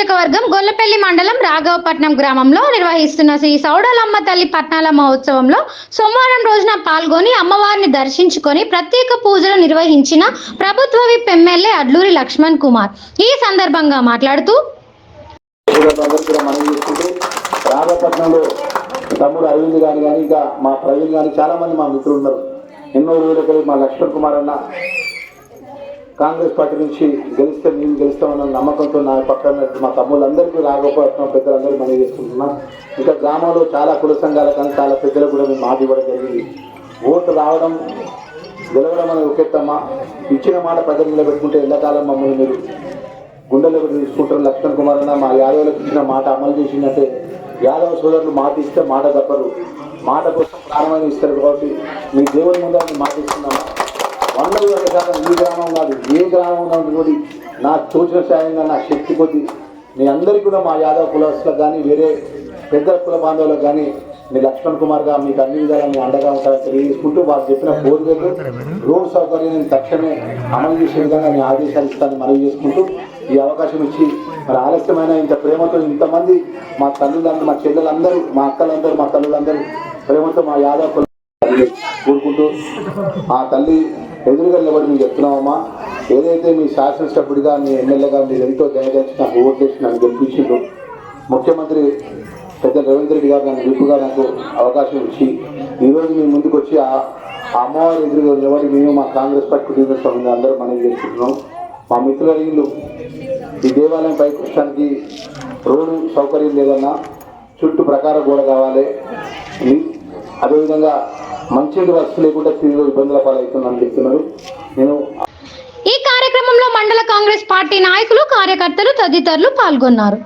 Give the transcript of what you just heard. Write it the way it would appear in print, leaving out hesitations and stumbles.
నియోజకవర్గం గొల్లపల్లి మండలం రాఘవపట్నం గ్రామంలో నిర్వహిస్తున్న శ్రీ సౌడలమ్మ తల్లి పట్నాల మహోత్సవంలో సోమవారం రోజున పాల్గొని అమ్మవారిని దర్శించుకొని ప్రత్యేక పూజలు నిర్వహించిన ప్రభుత్వ విప్ ఎమ్మెల్యే అడ్లూరి లక్ష్మణ్ కుమార్ ఈ సందర్భంగా మాట్లాడుతూ రాఘవపట్నంలో తమ్ముడు అరవింద్ గాని ఇంకా మా ప్రవీణ్ గాని చాలా మంది మా మిత్రులు ఉన్నారు. ఎన్నో రోజులకి మా లక్ష్మణ్ కుమార్ అన్న కాంగ్రెస్ పార్టీ నుంచి గెలిస్తే మేము గెలుస్తామన్న నమ్మకంతో నా పక్కన మా తమ్ముళ్ళందరికీ రాఘవపట్నం పెద్దలందరూ మనవి చేసుకుంటున్నాం. ఇంకా గ్రామంలో చాలా కుల సంఘాల కానీ చాలా పెద్దలు కూడా మేము మాట ఇవ్వడం జరిగింది. ఓటు రావడం గెలవడం అనేది ఒకెత్తమ్మా, ఇచ్చిన మాట ప్రజలు నిలబెట్టుకుంటే ఎండాకాలం మమ్మల్ని మీరు గుండెల్లో తీసుకుంటారు. లక్ష్మణ్ కుమార్ అన్న మా యాదవులకు ఇచ్చిన మాట అమలు చేసిందంటే యాదవ సోదరులు మాట ఇస్తే మాట తప్పరు, మాట కోసం ప్రాణమైన ఇస్తారు. కాబట్టి మీ దేవుని ముందు మాట ఇస్తున్నామా 100% ఈ గ్రామం కాదు ఏ గ్రామం ఉన్నది కూడా నా తోచిన సాయంగా నా శక్తి కొద్ది మీ అందరికీ కూడా మా యాదవ కులస్తులకు కానీ వేరే పెద్ద కుల బాంధవులకు కానీ మీ లక్ష్మణ్ కుమార్గా మీకు అన్ని విధాలా మీ అండగా ఉంటారని తెలియజేసుకుంటూ వారు చెప్పిన కోరికలు రోడ్ సౌకర్యం నేను తక్షణమే అమలు చేసే విధంగా నేను ఆదేశాలు ఇస్తానని మనవి చేసుకుంటూ ఈ అవకాశం ఇచ్చి మరి ఆలస్యమైన ఇంత ప్రేమతో ఇంతమంది మా తల్లులందరూ మా చెల్లెలందరూ మా అక్కలందరూ మా తల్లులందరూ ప్రేమతో మా యాదవ కుల కోరుకుంటూ ఆ తల్లి ఎదురుగా నిలబడి మీకు చెప్తున్నామమ్మా, ఏదైతే మీ శాసనసభ్యుడిగా మీ ఎమ్మెల్యేగా మీరు ఎంతో దయచేసి నాకు ఓటు చేసి నన్ను గెలిపించిండ్రు. ముఖ్యమంత్రి పెద్ద రేవంత్ రెడ్డి గారు నన్ను విప్పుగా నాకు అవకాశం ఇచ్చి ఈరోజు మీ ముందుకు వచ్చి ఆ అమ్మవారి ఎదురుగా నిలబడి మేము మా కాంగ్రెస్ పార్టీ కుటుంబ సభ్యులు అందరూ మనం చేసుకుంటున్నాం. మా మిత్రులు ఈ దేవాలయం పైకి వచ్చడానికి రోడ్డు సౌకర్యం లేదన్నా చుట్టూ ప్రకారం గోడ కావాలి, అదేవిధంగా మంచి వసతి లేకుండా తీవ్ర ఇబ్బందుల పాలవుతుందని చెప్తున్నారు. ఈ కార్యక్రమంలో మండల కాంగ్రెస్ పార్టీ నాయకులు కార్యకర్తలు తదితరులు పాల్గొన్నారు.